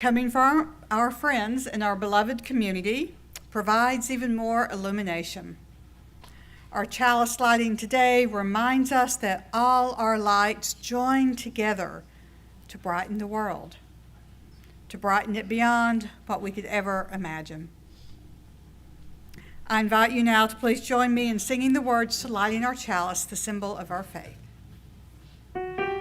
coming from our friends in our beloved community provides even more illumination. Our chalice lighting today reminds us that all our lights join together to brighten the world, to brighten it beyond what we could ever imagine. I invite you now to please join me in singing the words to lighting our chalice, the symbol of our faith. Thank you.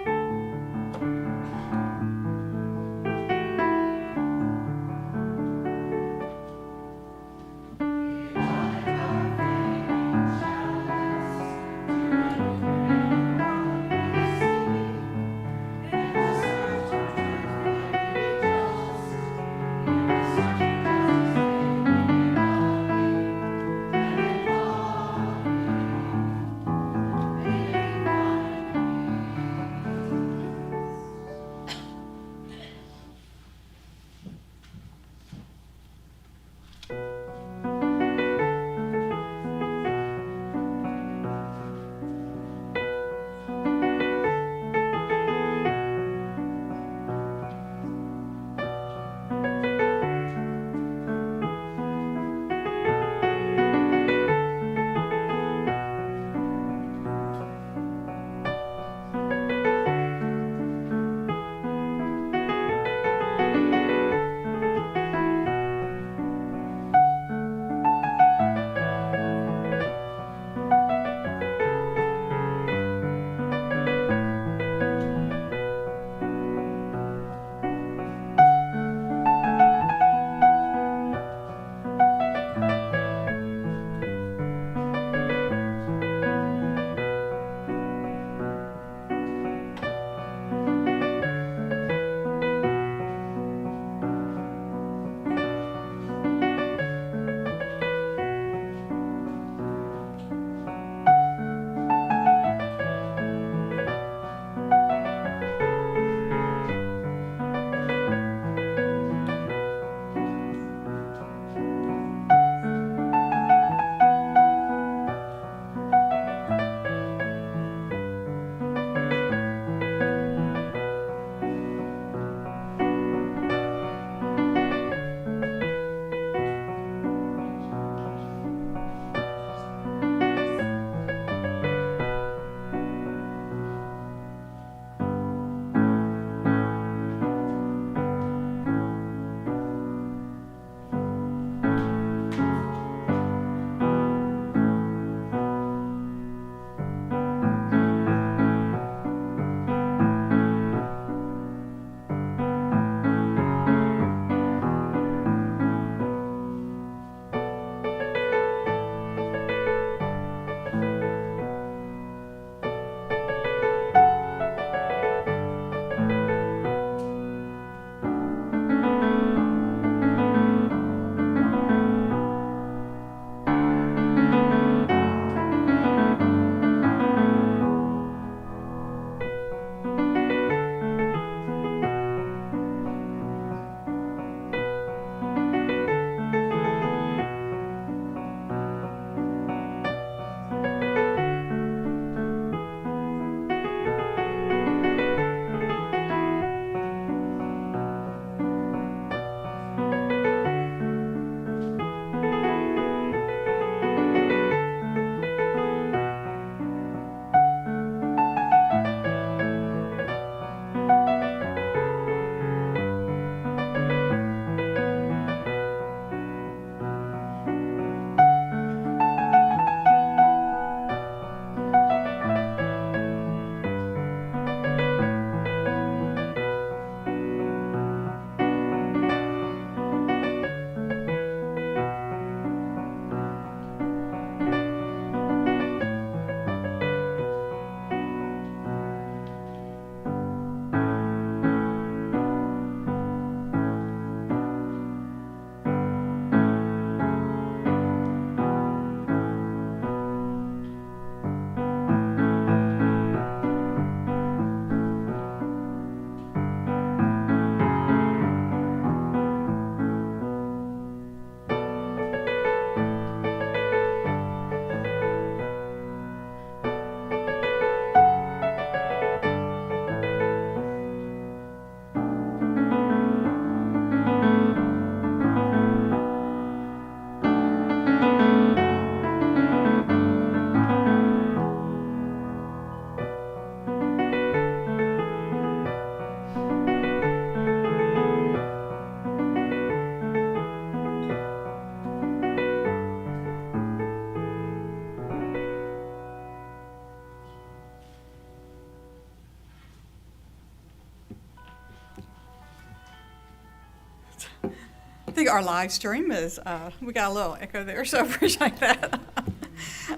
think our live stream is, we got a little echo there, so I appreciate that.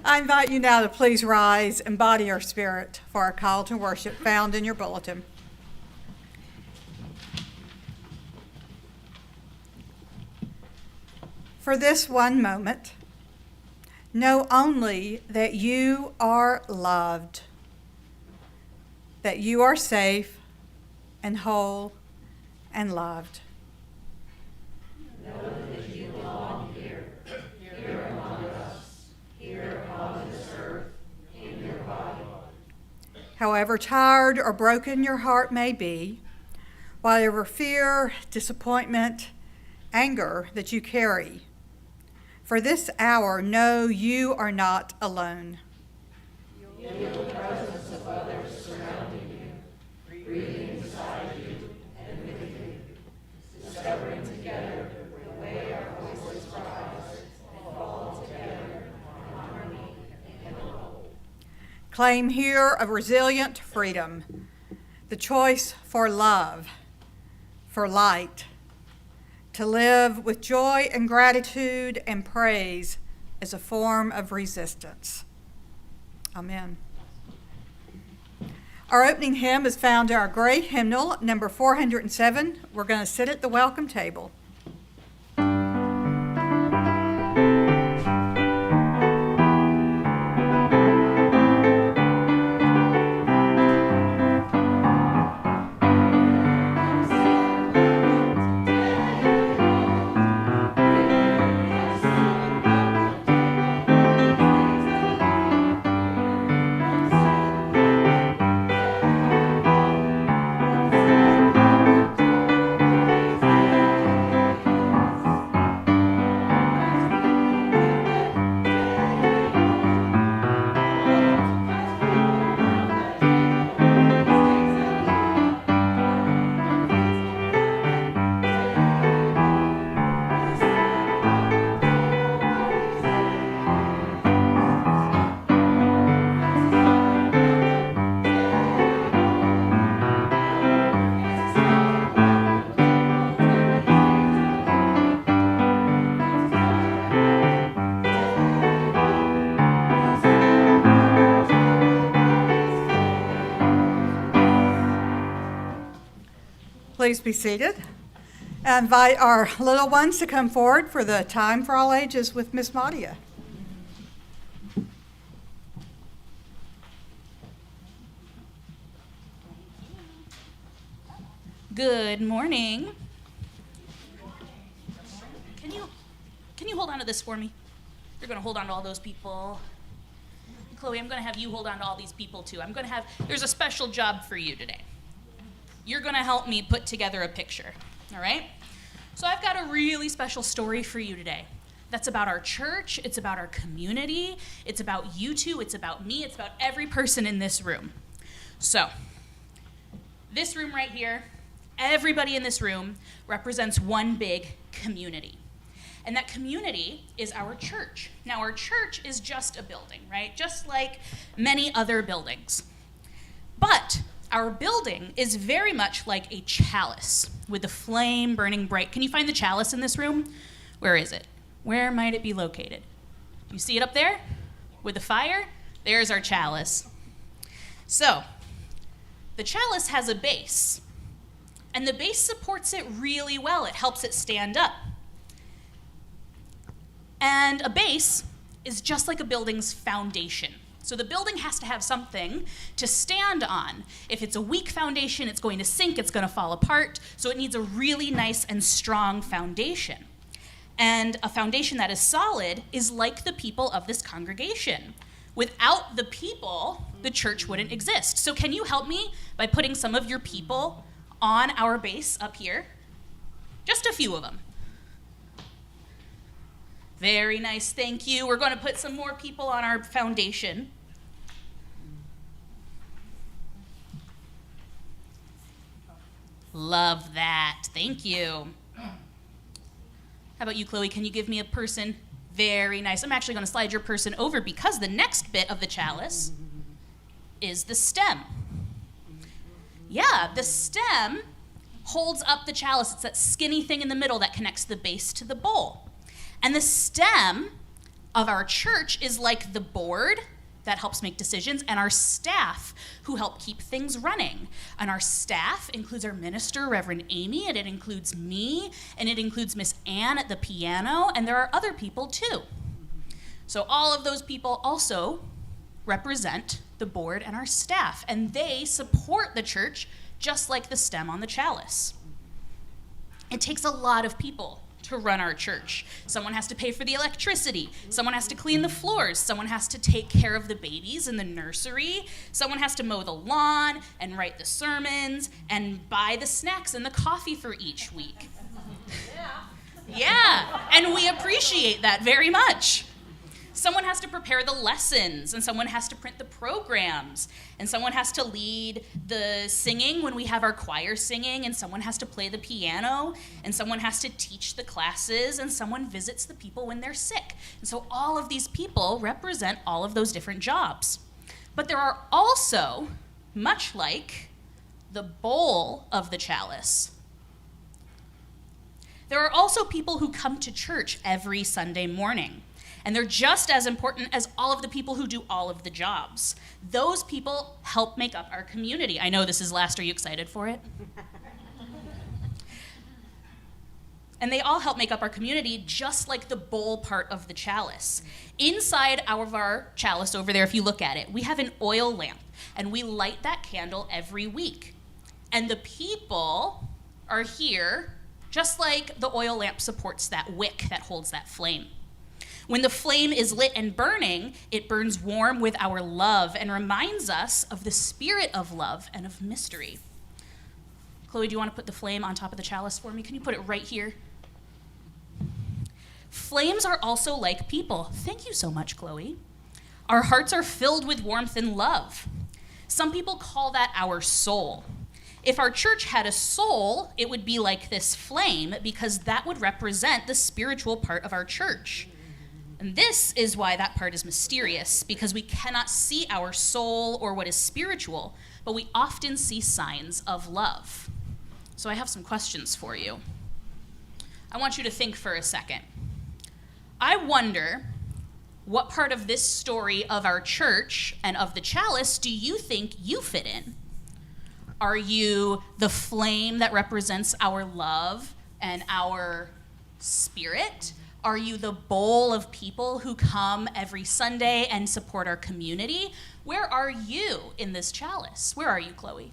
I invite you now to please rise and embody our spirit for our call to worship found in your bulletin. For this one moment, know only that you are loved, that you are safe and whole and loved. Know that you belong here, here among us, here upon this earth, in your body. However tired or broken your heart may be, whatever fear, disappointment, anger that you carry, for this hour, know you are not alone. Feel the presence of others surrounding you, breathing beside you and with you, discovering together the way our voices rise and fall together in harmony and whole. Claim here a resilient freedom, the choice for love, for light, to live with joy and gratitude and praise as a form of resistance. Amen. Our opening hymn is found in our great hymnal, number 407. We're going to sit at the welcome table. Please be seated. I invite our little ones to come forward for the Time for All Ages with Miss Madia. Good morning. Can you hold on to this for me? You're going to hold on to all those people. Chloe, I'm going to have you hold on to all these people too. There's a special job for you today. You're going to help me put together a picture, all right? So I've got a really special story for you today. That's about our church, it's about our community, it's about you two, it's about me, it's about every person in this room. So, this room right here, everybody in this room represents one big community. And that community is our church. Now, our church is just a building, right? Just like many other buildings. But our building is very much like a chalice with the flame burning bright. Can you find the chalice in this room? Where is it? Where might it be located? Do you see it up there with the fire? There's our chalice. So, the chalice has a base, and the base supports it really well. It helps it stand up. And a base is just like a building's foundation. So the building has to have something to stand on. If it's a weak foundation, it's going to sink, it's going to fall apart. So it needs a really nice and strong foundation. And a foundation that is solid is like the people of this congregation. Without the people, the church wouldn't exist. So can you help me by putting some of your people on our base up here? Just a few of them. Very nice, thank you. We're going to put some more people on our foundation. Love that, thank you. How about you, Chloe? Can you give me a person? Very nice. I'm actually going to slide your person over because the next bit of the chalice is the stem. Yeah, the stem holds up the chalice. It's that skinny thing in the middle that connects the base to the bowl. And the stem of our church is like the board that helps make decisions, and our staff who help keep things running. And our staff includes our minister, Reverend Amy, and it includes me, and it includes Miss Ann at the piano, and there are other people too. So all of those people also represent the board and our staff, and they support the church just like the stem on the chalice. It takes a lot of people to run our church. Someone has to pay for the electricity. Someone has to clean the floors. Someone has to take care of the babies in the nursery. Someone has to mow the lawn and write the sermons and buy the snacks and the coffee for each week. Yeah, and we appreciate that very much. Someone has to prepare the lessons, and someone has to print the programs, and someone has to lead the singing when we have our choir singing, and someone has to play the piano, and someone has to teach the classes, and someone visits the people when they're sick. And so all of these people represent all of those different jobs. But there are also, much like the bowl of the chalice, there are also people who come to church every Sunday morning. And they're just as important as all of the people who do all of the jobs. Those people help make up our community. I know this is last. Are you excited for it? And they all help make up our community, just like the bowl part of the chalice. Inside our chalice over there, if you look at it, we have an oil lamp, and we light that candle every week. And the people are here just like the oil lamp supports that wick that holds that flame. When the flame is lit and burning, it burns warm with our love and reminds us of the spirit of love and of mystery. Chloe, do you want to put the flame on top of the chalice for me? Can you put it right here? Flames are also like people. Thank you so much, Chloe. Our hearts are filled with warmth and love. Some people call that our soul. If our church had a soul, it would be like this flame, because that would represent the spiritual part of our church. And this is why that part is mysterious, because we cannot see our soul or what is spiritual, but we often see signs of love. So I have some questions for you. I want you to think for a second. I wonder, what part of this story of our church and of the chalice do you think you fit in? Are you the flame that represents our love and our spirit? Are you the bowl of people who come every Sunday and support our community? Where are you in this chalice? Where are you, Chloe?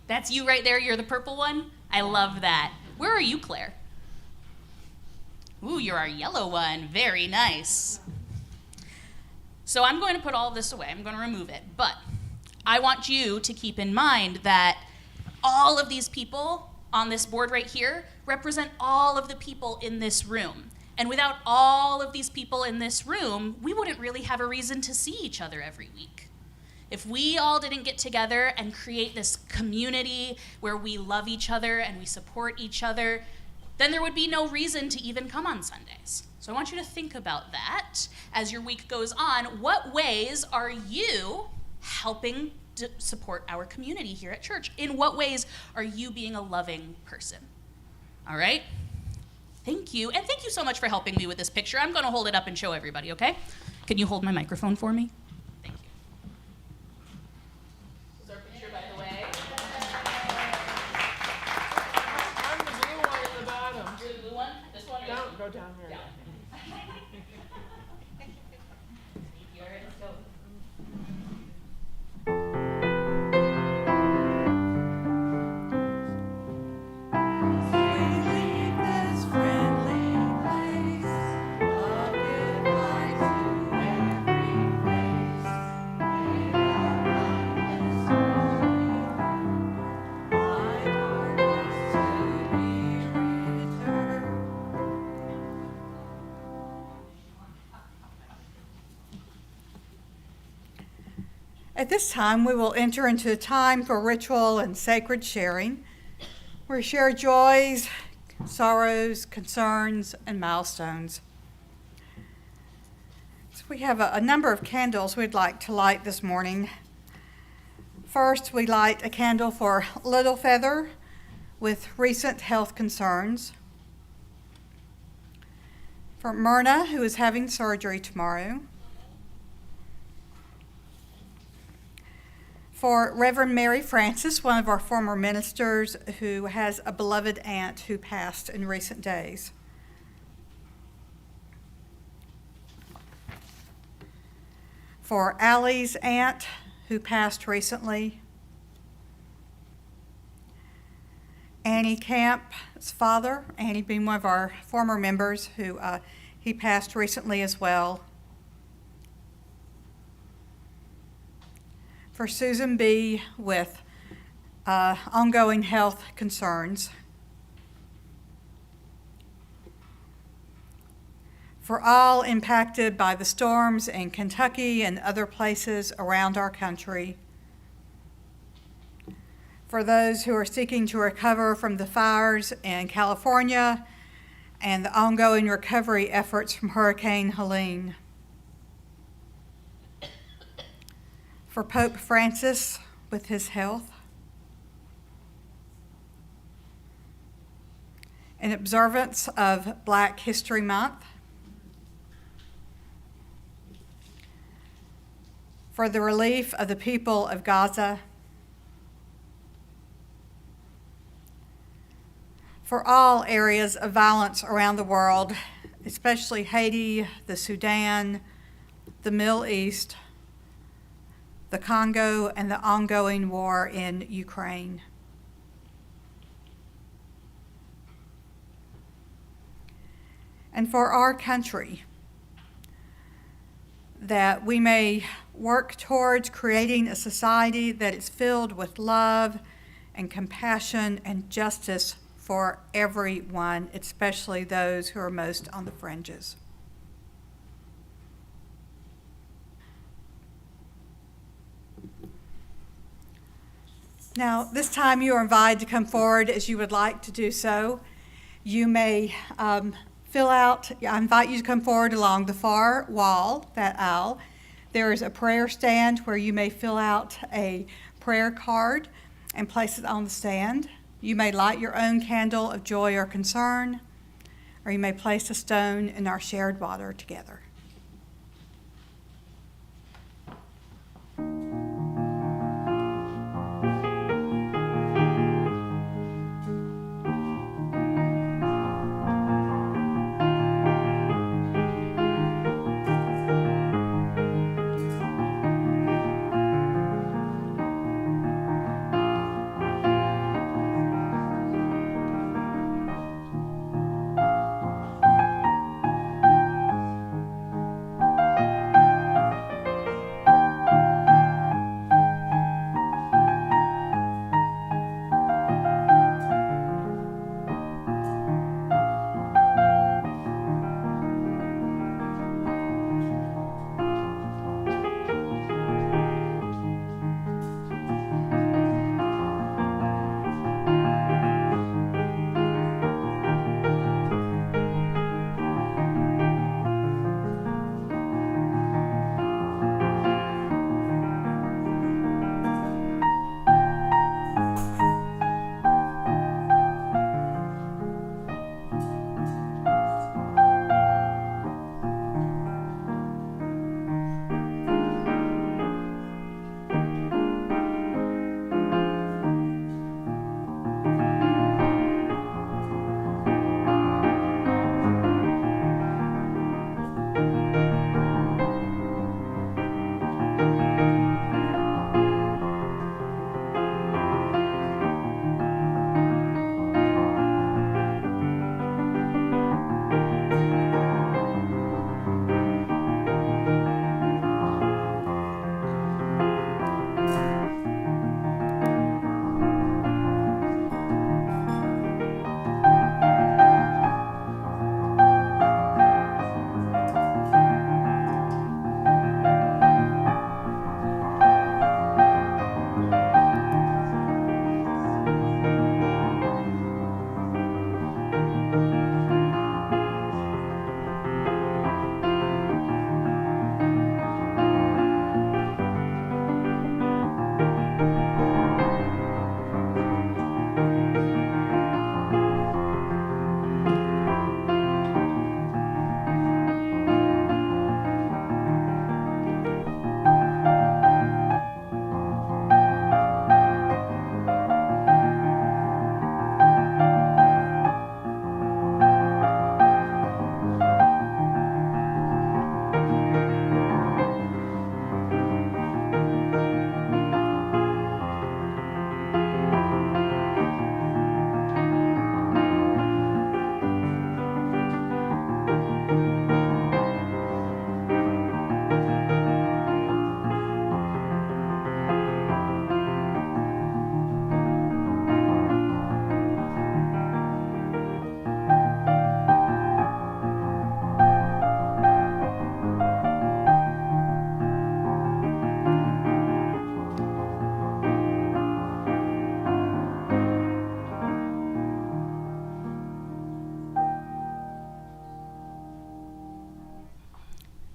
That's you right there. You're the purple one? I love that. Where are you, Claire? Ooh, you're our yellow one. Very nice. So I'm going to put all of this away. I'm going to remove it. But I want you to keep in mind that all of these people on this board right here represent all of the people in this room. And without all of these people in this room, we wouldn't really have a reason to see each other every week. If we all didn't get together and create this community where we love each other and we support each other, then there would be no reason to even come on Sundays. So I want you to think about that as your week goes on. What ways are you helping to support our community here at church? In what ways are you being a loving person? All right? Thank you. And thank you so much for helping me with this picture. I'm going to hold it up and show everybody, okay? Can you hold my microphone for me? Thank you. This is our picture, by the way. I'm the blue one in the bottom. You're the blue one? This one? Don't go down here. Yeah. You all right? Let's go. At this time, we will enter into a time for ritual and sacred sharing. We share joys, sorrows, concerns, and milestones. So we have a number of candles we'd like to light this morning. First, we light a candle for Little Feather, with recent health concerns. For Myrna, who is having surgery tomorrow. For Reverend Mary Francis, one of our former ministers who has a beloved aunt who passed in recent days. For Allie's aunt who passed recently. Annie Camp's father, Annie being one of our former members who he passed recently as well. For Susan B. with ongoing health concerns. For all impacted by the storms in Kentucky and other places around our country. For those who are seeking to recover from the fires in California and the ongoing recovery efforts from Hurricane Helene. For Pope Francis with his health. In observance of Black History Month. For the relief of the people of Gaza. For all areas of violence around the world, especially Haiti, the Sudan, the Middle East, the Congo, and the ongoing war in Ukraine. And for our country, that we may work towards creating a society that is filled with love and compassion and justice for everyone, especially those who are most on the fringes. Now, this time you are invited to come forward as you would like to do so. You may fill out, I invite you to come forward along the far wall, that aisle. There is a prayer stand where you may fill out a prayer card and place it on the stand. You may light your own candle of joy or concern, or you may place a stone in our shared water together.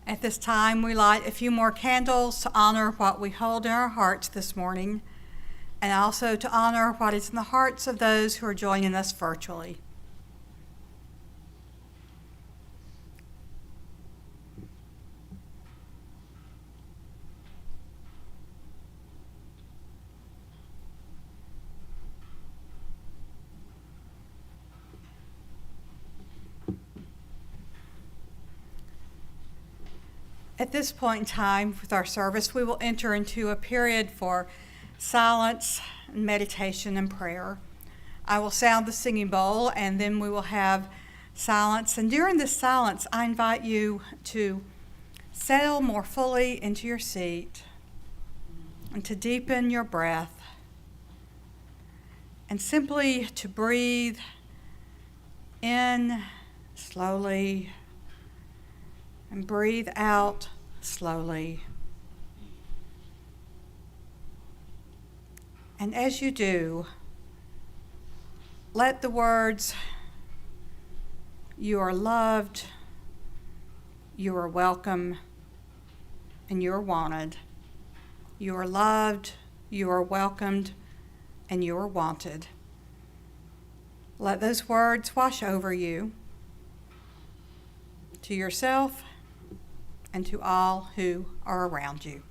At this time, we light a few more candles to honor what we hold in our hearts this morning, and also to honor what is in the hearts of those who are joining us virtually. At this point in time with our service, we will enter into a period for silence, and meditation, and prayer. I will sound the singing bowl, and then we will have silence. And during this silence, I invite you to settle more fully into your seat and to deepen your breath and simply to breathe in slowly and breathe out slowly. And as you do, let the words, "You are loved," "You are welcome," and "You are wanted," "You are loved," "You are welcomed," and "You are wanted," let those words wash over you, to yourself, and to all who are around you.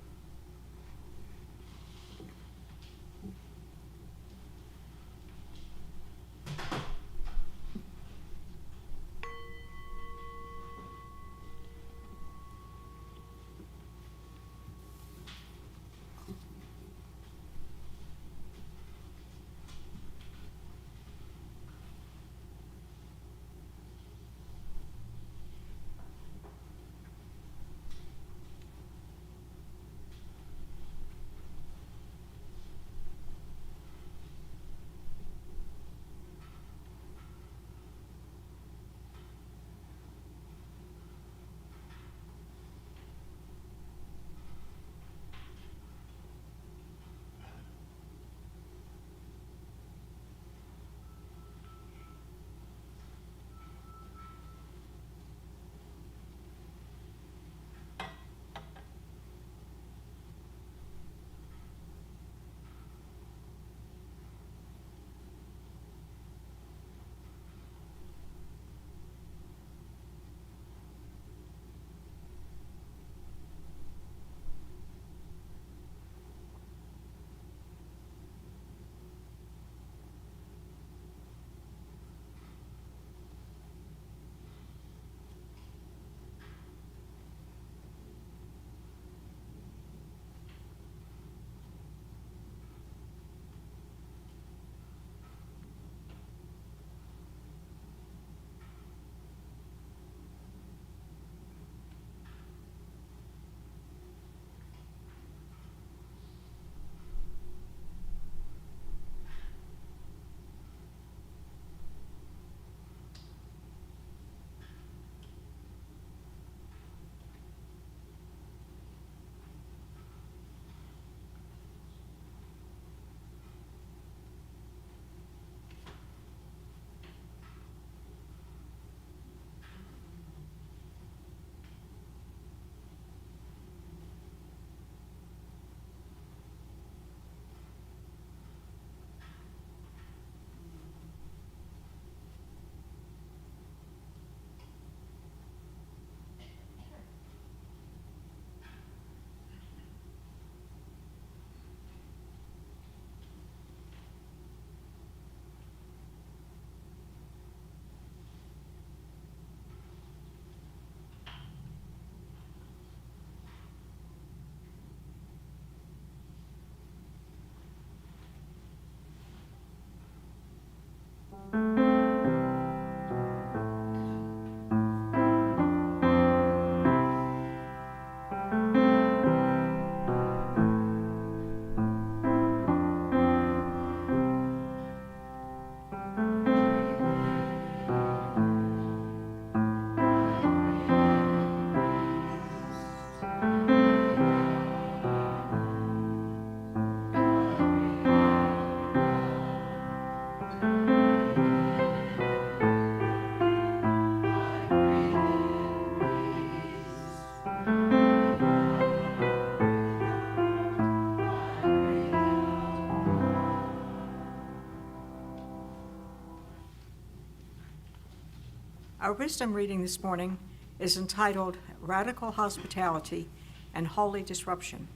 Our wisdom reading this morning is entitled Radical Hospitality and Holy Disruption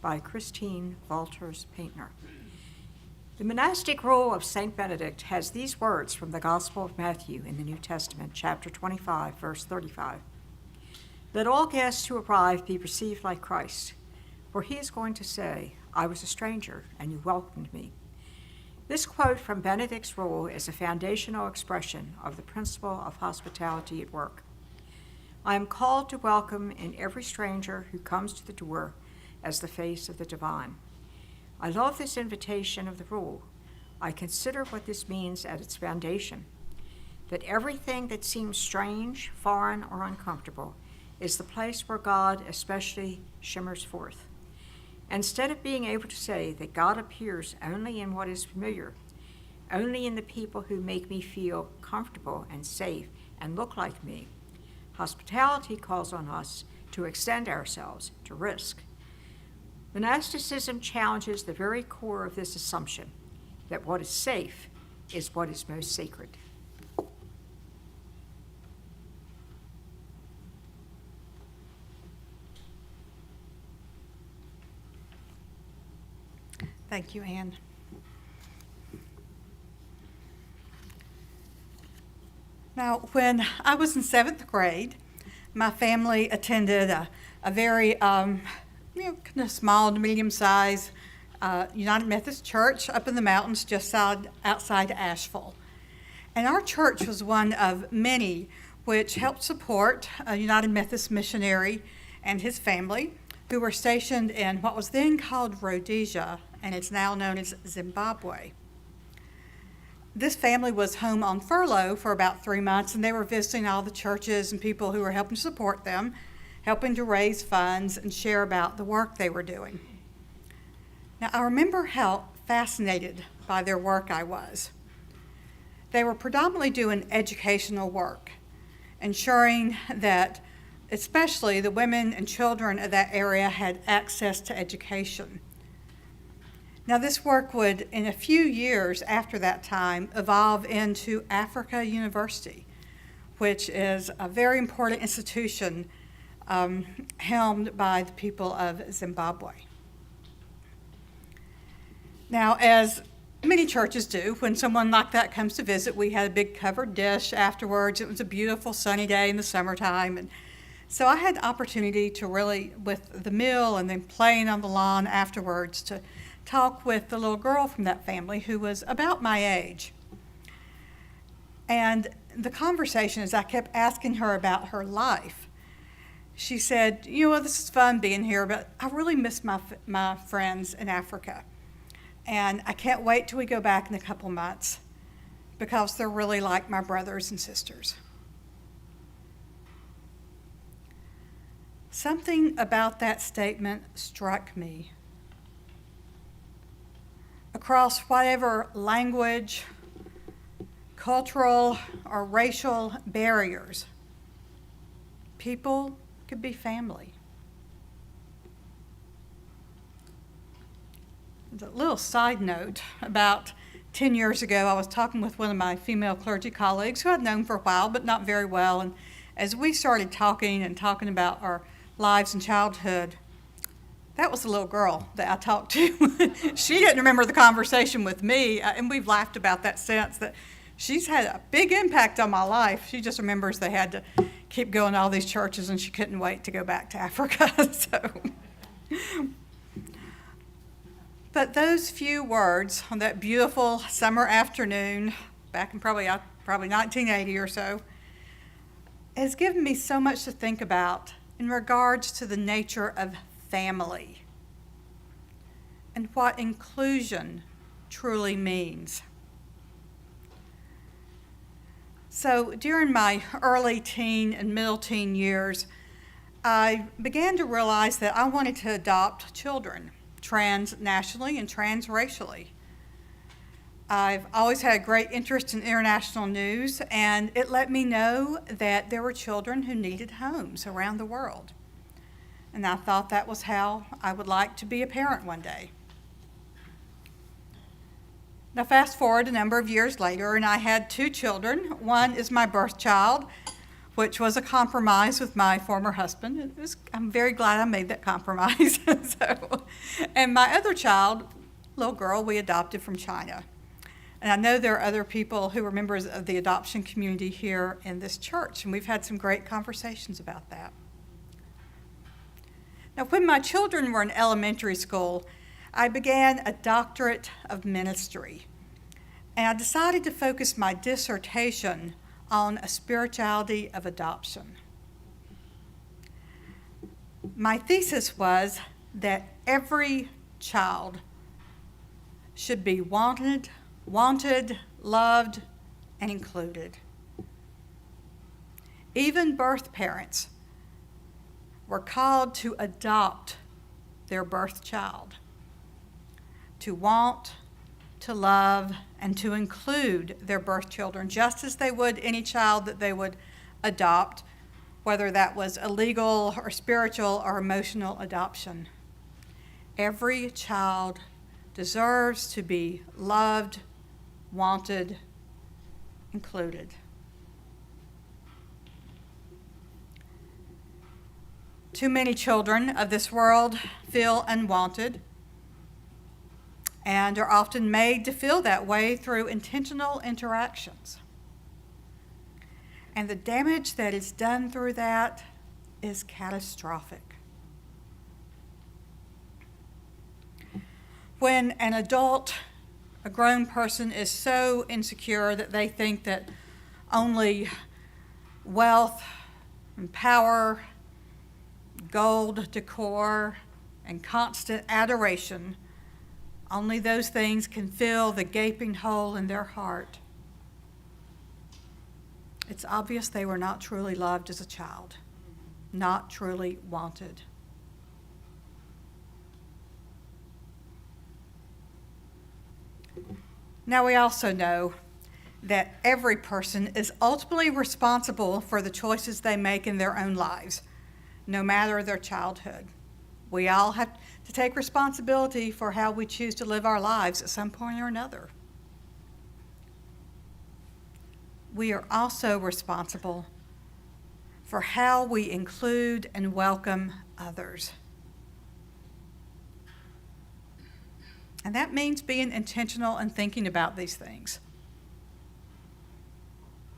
by Christine Valters Paintner. The monastic rule of St. Benedict has these words from the Gospel of Matthew in the New Testament, chapter 25, verse 35. Let all guests who arrive be received like Christ, for he is going to say, I was a stranger, and you welcomed me. This quote from Benedict's rule is a foundational expression of the principle of hospitality at work. I am called to welcome in every stranger who comes to the door as the face of the divine. I love this invitation of the rule. I consider what this means at its foundation, that everything that seems strange, foreign, or uncomfortable is the place where God especially shimmers forth. Instead of being able to say that God appears only in what is familiar, only in the people who make me feel comfortable and safe and look like me, hospitality calls on us to extend ourselves, to risk. Monasticism challenges the very core of this assumption, that what is safe is what is most sacred. Thank you, Anne. Now, when I was in 7th grade, my family attended a very, kind of small to medium-sized United Methodist church up in the mountains just outside Asheville. And our church was one of many which helped support a United Methodist missionary and his family who were stationed in what was then called Rhodesia, and it's now known as Zimbabwe. This family was home on furlough for about 3 months, and they were visiting all the churches and people who were helping to support them, helping to raise funds and share about the work they were doing. Now, I remember how fascinated by their work I was. They were predominantly doing educational work, ensuring that especially the women and children of that area had access to education. Now, this work would, in a few years after that time, evolve into Africa University, which is a very important institution helmed by the people of Zimbabwe. Now, as many churches do, when someone like that comes to visit, we had a big covered dish afterwards. It was a beautiful sunny day in the summertime, and so I had the opportunity to really, with the meal and then playing on the lawn afterwards, to talk with the little girl from that family who was about my age. And the conversation, as I kept asking her about her life, she said, this is fun being here, but I really miss my friends in Africa. And I can't wait till we go back in a couple months because they're really like my brothers and sisters. Something about that statement struck me. Across whatever language, cultural, or racial barriers, people could be family. A little side note, about 10 years ago, I was talking with one of my female clergy colleagues who I'd known for a while, but not very well. And as we started talking about our lives and childhood, that was the little girl that I talked to. She didn't remember the conversation with me, and we've laughed about that since, that she's had a big impact on my life. She just remembers they had to keep going to all these churches, and she couldn't wait to go back to Africa. But those few words on that beautiful summer afternoon, back in probably 1980 or so, has given me so much to think about in regards to the nature of family and what inclusion truly means. So during my early teen and middle teen years, I began to realize that I wanted to adopt children, transnationally and transracially. I've always had a great interest in international news, and it let me know that there were children who needed homes around the world. And I thought that was how I would like to be a parent one day. Now, fast forward a number of years later, and I had 2 children. One is my birth child, which was a compromise with my former husband. I'm very glad I made that compromise. And my other child, little girl, we adopted from China. And I know there are other people who are members of the adoption community here in this church, and we've had some great conversations about that. Now, when my children were in elementary school, I began a doctorate of ministry, and I decided to focus my dissertation on a spirituality of adoption. My thesis was that every child should be wanted, loved, and included. Even birth parents were called to adopt their birth child, to want, to love, and to include their birth children, just as they would any child that they would adopt, whether that was a legal or spiritual or emotional adoption. Every child deserves to be loved, wanted, included. Too many children of this world feel unwanted and are often made to feel that way through intentional interactions. And the damage that is done through that is catastrophic. When an adult, a grown person, is so insecure that they think that only wealth and power, gold, decor, and constant adoration, only those things can fill the gaping hole in their heart, it's obvious they were not truly loved as a child, not truly wanted. Now, we also know that every person is ultimately responsible for the choices they make in their own lives, no matter their childhood. We all have to take responsibility for how we choose to live our lives at some point or another. We are also responsible for how we include and welcome others. And that means being intentional and thinking about these things.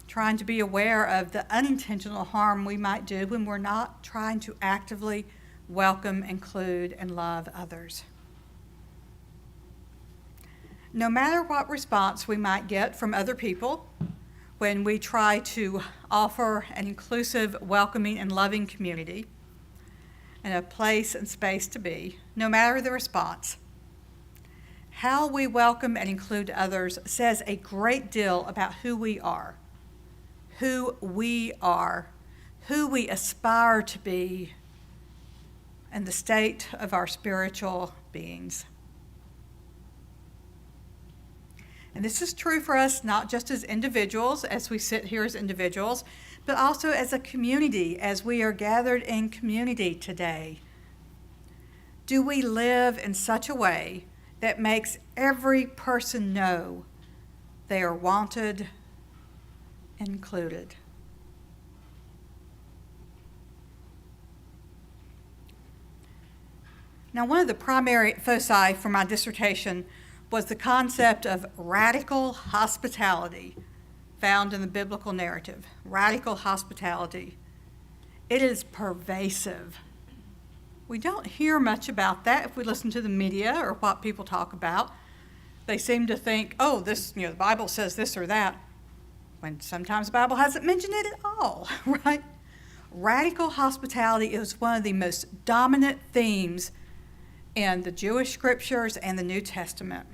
Trying to be aware of the unintentional harm we might do when we're not trying to actively welcome, include, and love others. No matter what response we might get from other people when we try to offer an inclusive, welcoming, and loving community and a place and space to be, no matter the response, how we welcome and include others says a great deal about who we are, who we aspire to be, and the state of our spiritual beings. And this is true for us not just as individuals, as we sit here as individuals, but also as a community, as we are gathered in community today. Do we live in such a way that makes every person know they are wanted, included? Now, one of the primary foci for my dissertation was the concept of radical hospitality found in the biblical narrative. Radical hospitality. It is pervasive. We don't hear much about that if we listen to the media or what people talk about. They seem to think, oh, this, the Bible says this or that, when sometimes the Bible hasn't mentioned it at all, right? Radical hospitality is one of the most dominant themes in the Jewish scriptures and the New Testament.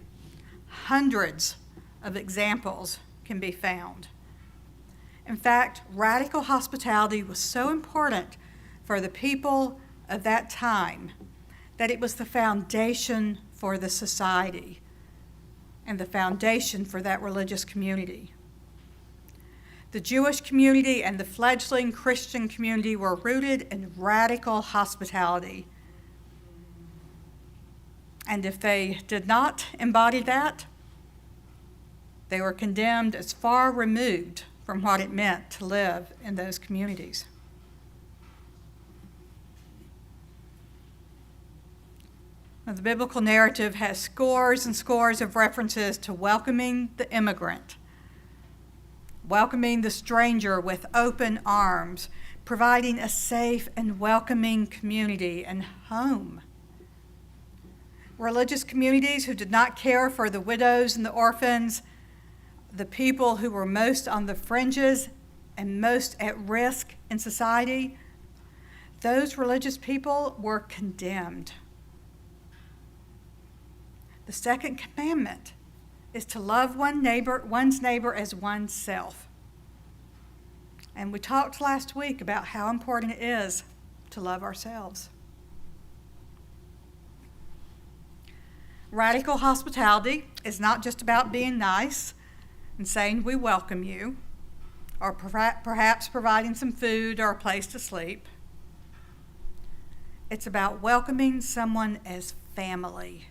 Hundreds of examples can be found. In fact, radical hospitality was so important for the people of that time that it was the foundation for the society and the foundation for that religious community. The Jewish community and the fledgling Christian community were rooted in radical hospitality. And if they did not embody that, They were condemned as far removed from what it meant to live in those communities. Now, the biblical narrative has scores and scores of references to welcoming the immigrant, welcoming the stranger with open arms, providing a safe and welcoming community and home. Religious communities who did not care for the widows and the orphans, the people who were most on the fringes and most at risk in society, those religious people were condemned. The second commandment is to love one's neighbor as oneself. And we talked last week about how important it is to love ourselves. Radical hospitality is not just about being nice and saying we welcome you, or perhaps providing some food or a place to sleep. It's about welcoming someone as family,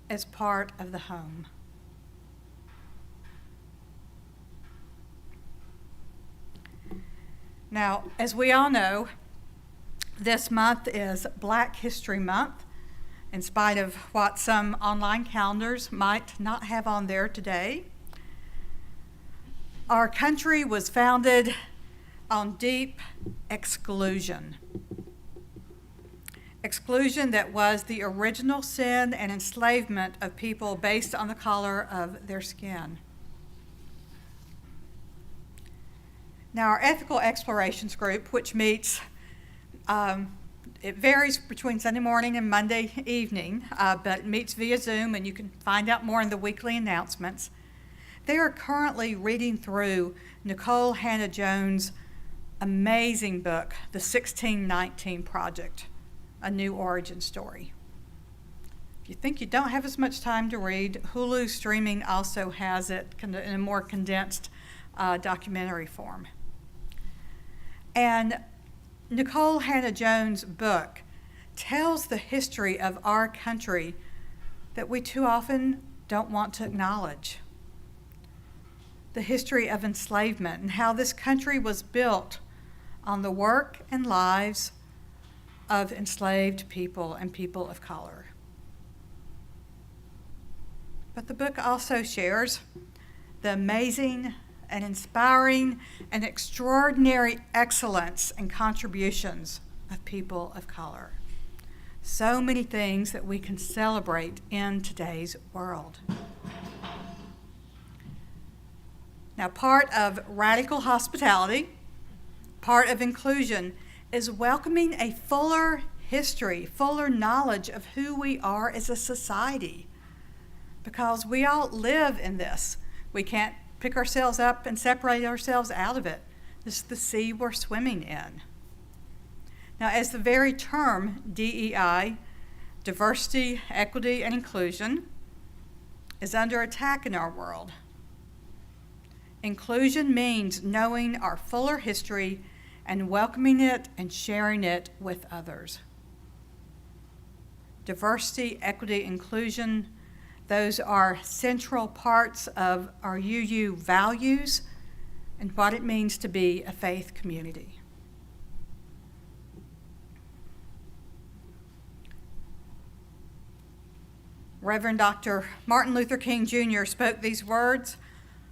as part of the home. Now, as we all know, this month is Black History Month, in spite of what some online calendars might not have on there today. Our country was founded on deep exclusion. Exclusion that was the original sin and enslavement of people based on the color of their skin. Now, our Ethical Explorations group, which meets, it varies between Sunday morning and Monday evening, but it meets via Zoom, and you can find out more in the weekly announcements. They are currently reading through Nicole Hannah-Jones' amazing book, The 1619 Project, A New Origin Story. If you think you don't have as much time to read, Hulu streaming also has it in a more condensed documentary form. And Nicole Hannah-Jones' book tells the history of our country that we too often don't want to acknowledge. The history of enslavement and how this country was built on the work and lives of enslaved people and people of color. But the book also shares the amazing and inspiring and extraordinary excellence and contributions of people of color. So many things that we can celebrate in today's world. Now, part of radical hospitality, part of inclusion, is welcoming a fuller history, fuller knowledge of who we are as a society. Because we all live in this. We can't pick ourselves up and separate ourselves out of it. This is the sea we're swimming in. Now, as the very term DEI, diversity, equity, and inclusion, is under attack in our world, inclusion means knowing our fuller history and welcoming it and sharing it with others. Diversity, equity, inclusion, those are central parts of our UU values and what it means to be a faith community. Reverend Dr. Martin Luther King Jr. spoke these words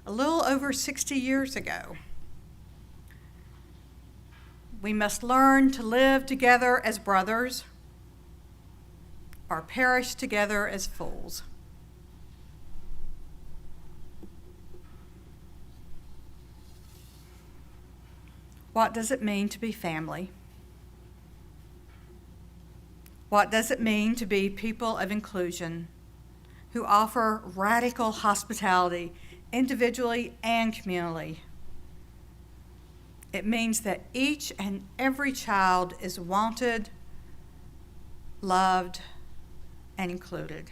a little over 60 years ago. We must learn to live together as brothers or perish together as fools. What does it mean to be family? What does it mean to be people of inclusion who offer radical hospitality individually and communally? It means that each and every child is wanted, loved, and included.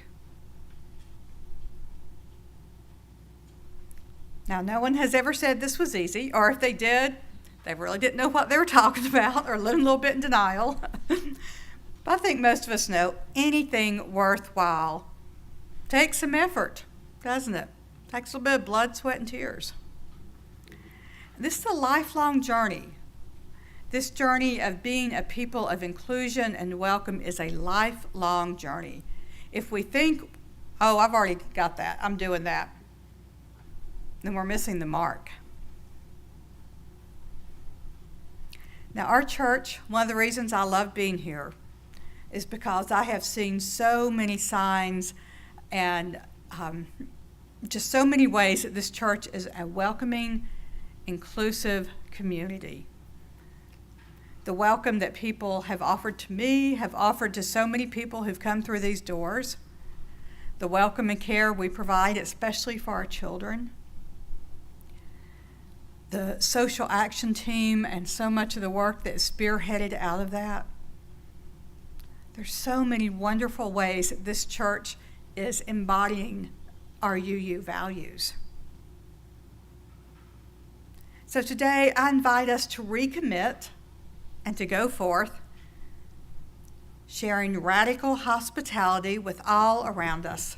Now, no one has ever said this was easy, or if they did, they really didn't know what they were talking about or lived a little bit in denial. But I think most of us know anything worthwhile takes some effort, doesn't it? Takes a little bit of blood, sweat, and tears. This is a lifelong journey. This journey of being a people of inclusion and welcome is a lifelong journey. If we think, oh, I've already got that, I'm doing that, then we're missing the mark. Now, our church, one of the reasons I love being here is because I have seen so many signs and just so many ways that this church is a welcoming, inclusive community. The welcome that people have offered to me, have offered to so many people who've come through these doors. The welcome and care we provide, especially for our children. The social action team and so much of the work that is spearheaded out of that. There's so many wonderful ways that this church is embodying our UU values. So today I invite us to recommit and to go forth, sharing radical hospitality with all around us,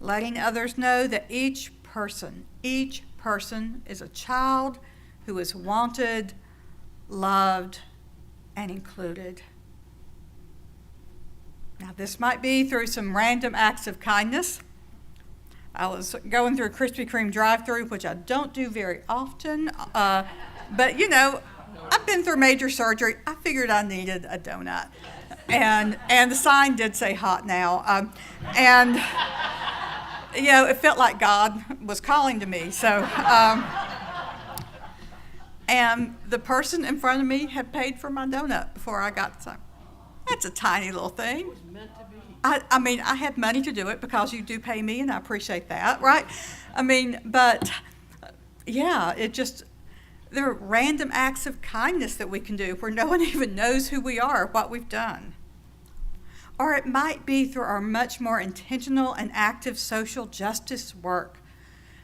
letting others know that each person is a child who is wanted, loved, and included. Now, this might be through some random acts of kindness. I was going through a Krispy Kreme drive-thru, which I don't do very often, but you know, I've been through major surgery. I figured I needed a donut, and the sign did say "hot now," and you know, it felt like God was calling to me. So, and the person in front of me had paid for my donut before I got some. That's a tiny little thing. It was meant to be. I mean, I had money to do it because you do pay me, and I appreciate that, right? I mean, but yeah, there are random acts of kindness that we can do where no one even knows who we are, what we've done. Or it might be through our much more intentional and active social justice work,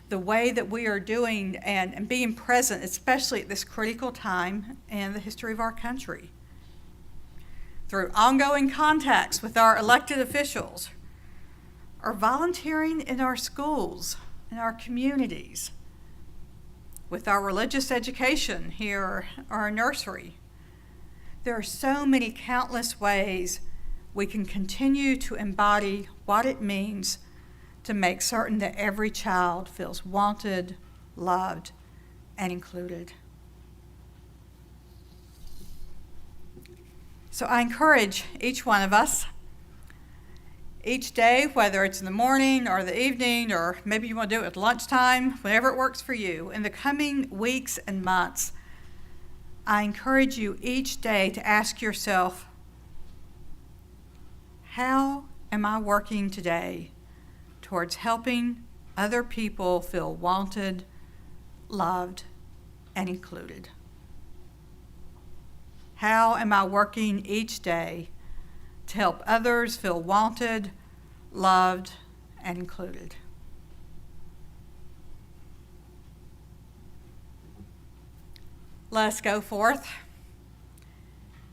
the way that we are doing and being present, especially at this critical time in the history of our country. Through ongoing contacts with our elected officials, or volunteering in our schools, in our communities, with our religious education here or our nursery. There are so many countless ways we can continue to embody what it means to make certain that every child feels wanted, loved, and included. So I encourage each one of us, each day, whether it's in the morning or the evening, or maybe you want to do it at lunchtime, whenever it works for you, in the coming weeks and months, I encourage you each day to ask yourself, how am I working today towards helping other people feel wanted, loved, and included? How am I working each day to help others feel wanted, loved, and included? Let us go forth,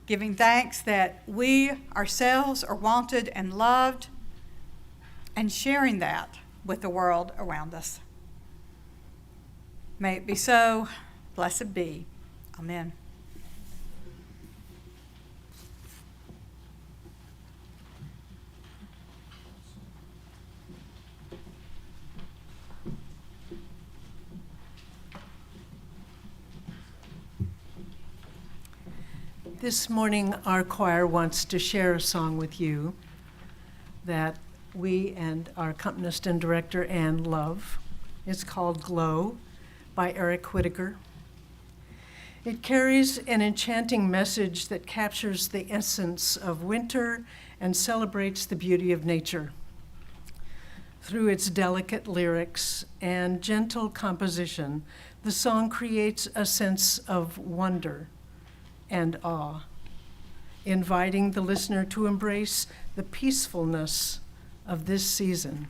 giving thanks that we ourselves are wanted and loved, and sharing that with the world around us. May it be so. Blessed be. Amen. This morning, our choir wants to share a song with you that we and our accompanist and director, Ann, love. It's called Glow by Eric Whitacre. It carries an enchanting message that captures the essence of winter and celebrates the beauty of nature. Through its delicate lyrics and gentle composition, the song creates a sense of wonder and awe, inviting the listener to embrace the peacefulness of this season.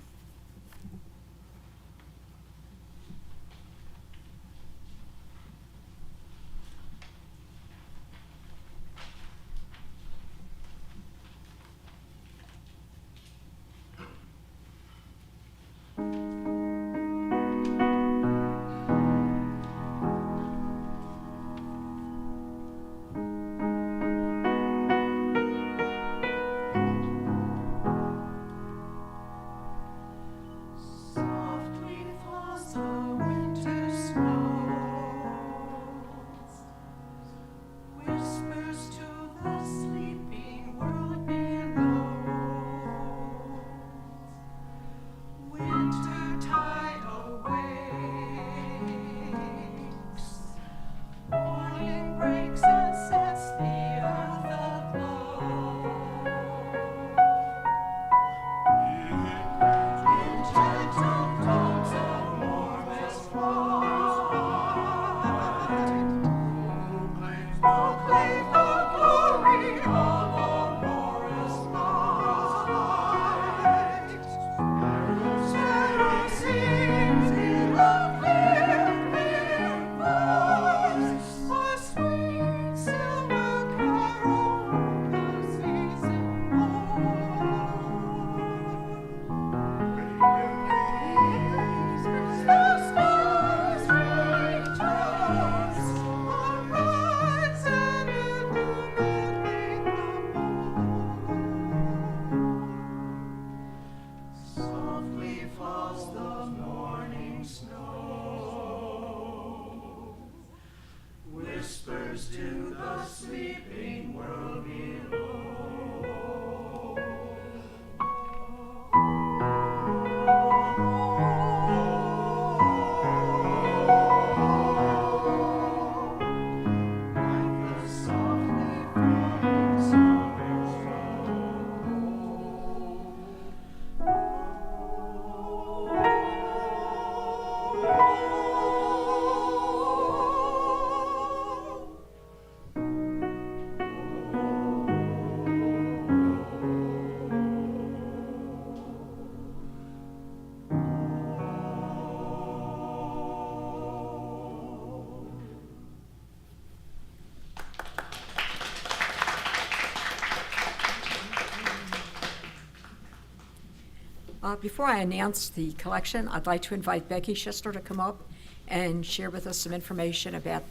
Before I announce the collection, I'd like to invite Becky Schistler to come up and share with us some information about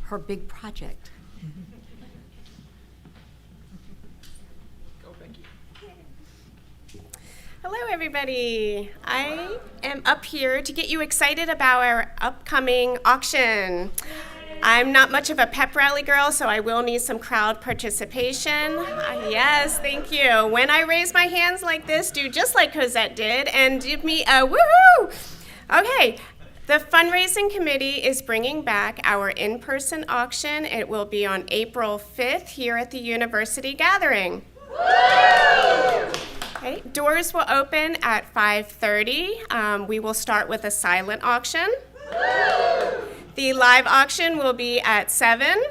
her big project. Go, Becky. Hello, everybody. I am up here to get you excited about our upcoming auction. I'm not much of a pep rally girl, so I will need some crowd participation. Yes, thank you. When I raise my hands like this, do just like Cosette did and give me a woohoo. Okay, the fundraising committee is bringing back our in-person auction. It will be on April 5th here at the University Gathering. Okay, doors will open at 5:30. We will start with a silent auction. The live auction will be at 7.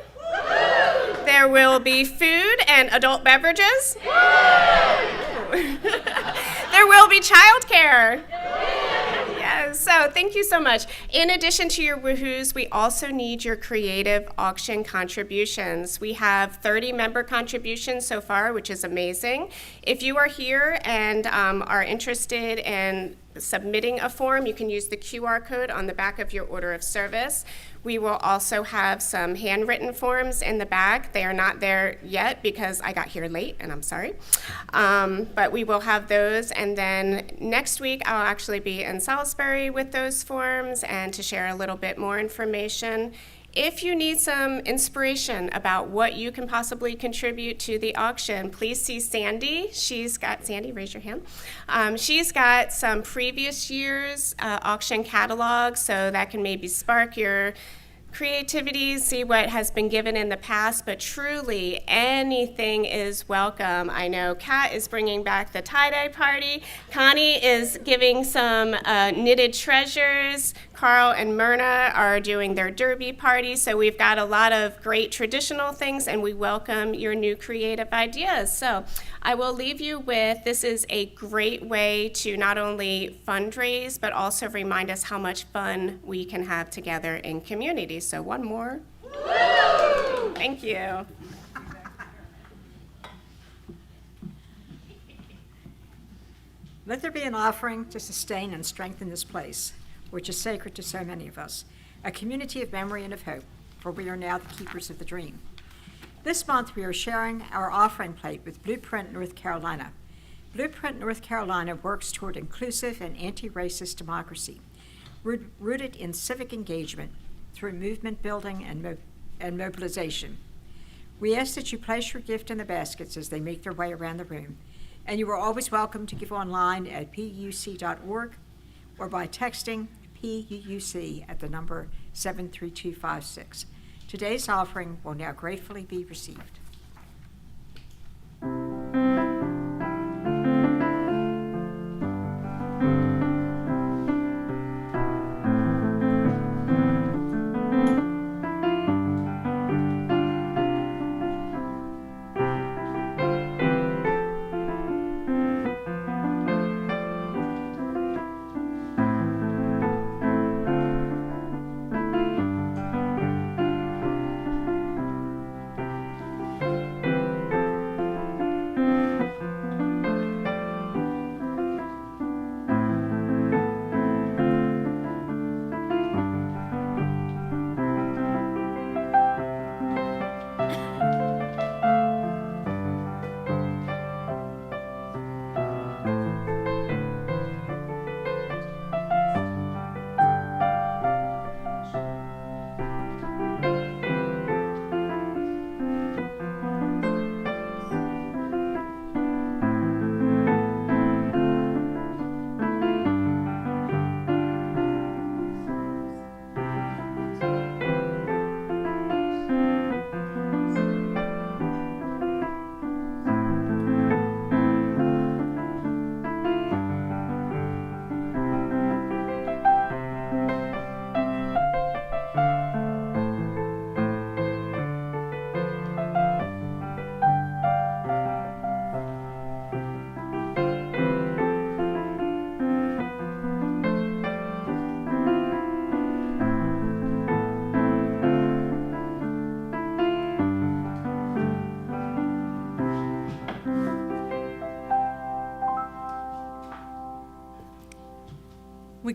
There will be food and adult beverages. There will be childcare. Yes, so thank you so much. In addition to your woohoos, we also need your creative auction contributions. We have 30 member contributions so far, which is amazing. If you are here and are interested in submitting a form, you can use the QR code on the back of your order of service. We will also have some handwritten forms in the back. They are not there yet because I got here late, and I'm sorry. But we will have those, and then next week I'll actually be in Salisbury with those forms and to share a little bit more information. If you need some inspiration about what you can possibly contribute to the auction, please see Sandy. Sandy, raise your hand. She's got some previous year's auction catalogs, so that can maybe spark your creativity, see what has been given in the past, but truly anything is welcome. I know Kat is bringing back the tie-dye party. Connie is giving some knitted treasures. Carl and Myrna are doing their derby party. So we've got a lot of great traditional things, and we welcome your new creative ideas. So I will leave you with, this is a great way to not only fundraise, but also remind us how much fun we can have together in community. So one more. Woo! Thank you. Let there be an offering to sustain and strengthen this place, which is sacred to so many of us, a community of memory and of hope, for we are now the keepers of the dream. This month, we are sharing our offering plate with Blueprint North Carolina. Blueprint North Carolina works toward inclusive and anti-racist democracy, rooted in civic engagement through movement building and mobilization. We ask that you place your gift in the baskets as they make their way around the room, and you are always welcome to give online at puc.org or by texting PUUC at the number 73256. Today's offering will now gratefully be received.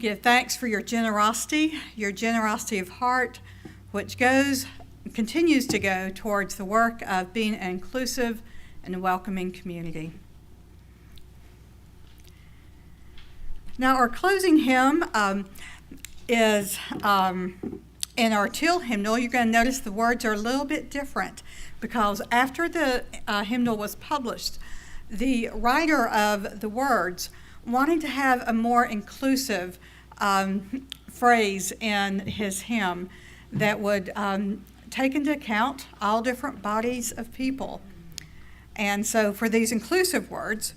give thanks for your generosity of heart, which continues to go towards the work of being an inclusive and welcoming community. Now, our closing hymn is in our Till hymnal. You're going to notice the words are a little bit different because after the hymnal was published, the writer of the words wanting to have a more inclusive phrase in his hymn that would take into account all different bodies of people. And so for these inclusive words,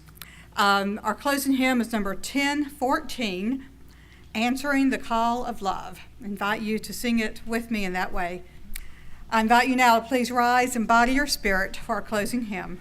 our closing hymn is number 1014, Answering the Call of Love. I invite you to sing it with me in that way. I invite you now to please rise and body your spirit for our closing hymn.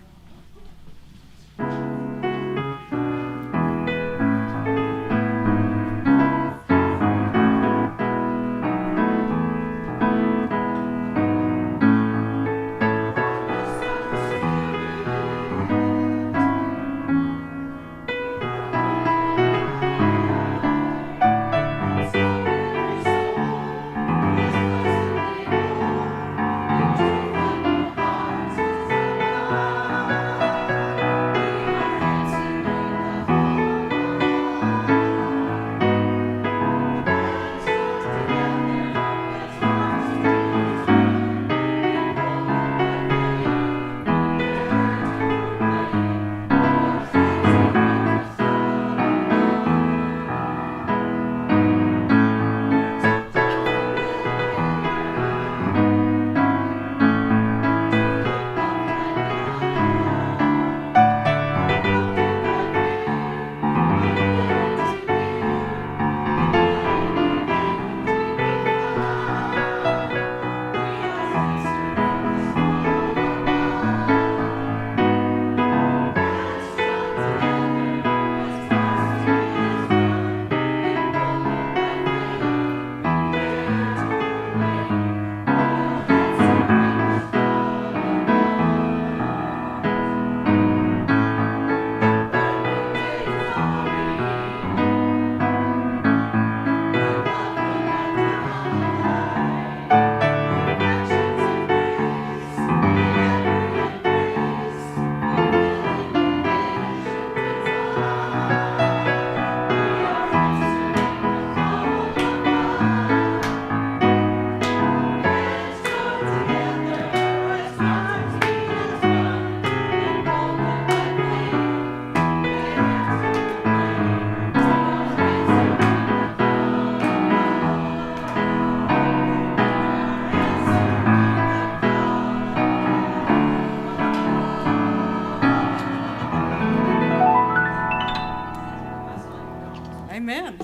Amen.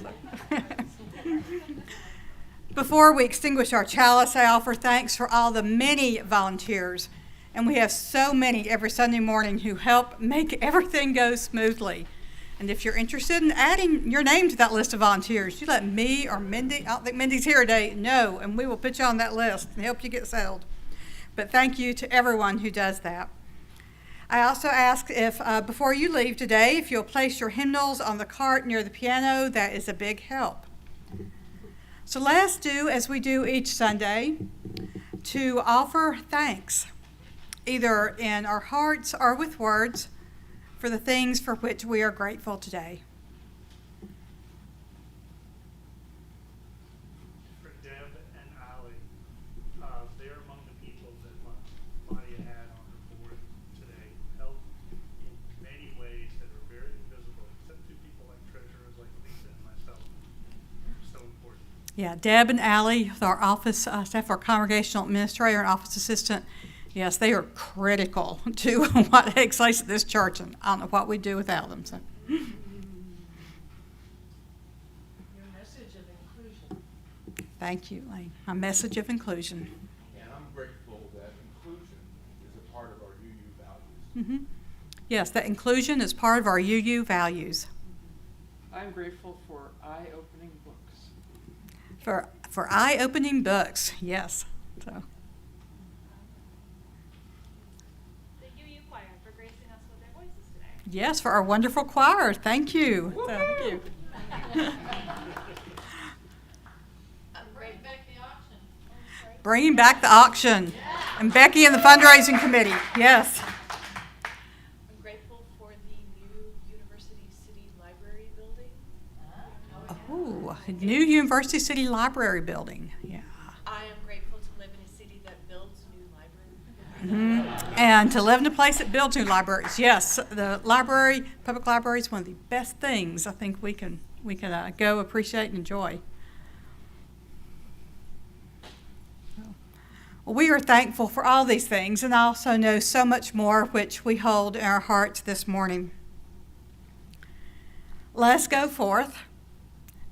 Before we extinguish our chalice, I offer thanks for all the many volunteers, and we have so many every Sunday morning who help make everything go smoothly. And if you're interested in adding your name to that list of volunteers, you let me or Mindy, I don't think Mindy's here today, know, and we will put you on that list and help you get settled. But thank you to everyone who does that. I also ask if, before you leave today, if you'll place your hymnals on the cart near the piano, that is a big help. So let us do as we do each Sunday, to offer thanks, either in our hearts or with words, for the things for which we are grateful today. For Deb and Ali, they're among the people that Claudia had on her board today, helped in many ways that are very invisible, except to people like treasurers like Lisa and myself. So important. Yeah, Deb and Ali, our office staff, our congregational administrator and office assistant, yes, they are critical to what takes place at this church, and I don't know what we'd do without them. So. Your message of inclusion. Thank you, Lane. A message of inclusion. And I'm grateful that inclusion is a part of our UU values. Mm-hmm. Yes, that inclusion is part of our UU values. I'm grateful for eye-opening books. For eye-opening books, yes. So. The UU Choir for gracing us with their voices today. Yes, for our wonderful choir. Thank you. So, thank you. Bringing back the auction. And Becky and the fundraising committee, yes. I'm grateful for the new University City Library building. Oh, new University City Library building, yeah. I am grateful to live in a city that builds new libraries. And to live in a place that builds new libraries, yes. The library, public library is one of the best things I think we can go appreciate and enjoy. Well, we are thankful for all these things and also know so much more which we hold in our hearts this morning. Let's go forth,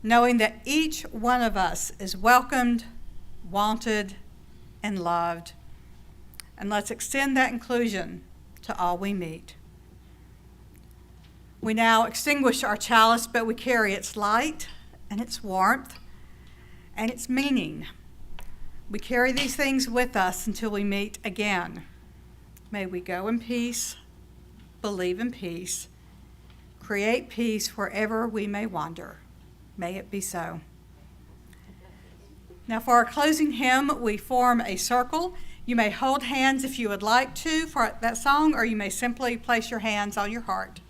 knowing that each one of us is welcomed, wanted, and loved. And let's extend that inclusion to all we meet. We now extinguish our chalice, but we carry its light and its warmth and its meaning. We carry these things with us until we meet again. May we go in peace, believe in peace, create peace wherever we may wander. May it be so. Now for our closing hymn, we form a circle. You may hold hands if you would like to for that song, or you may simply place your hands on your heart.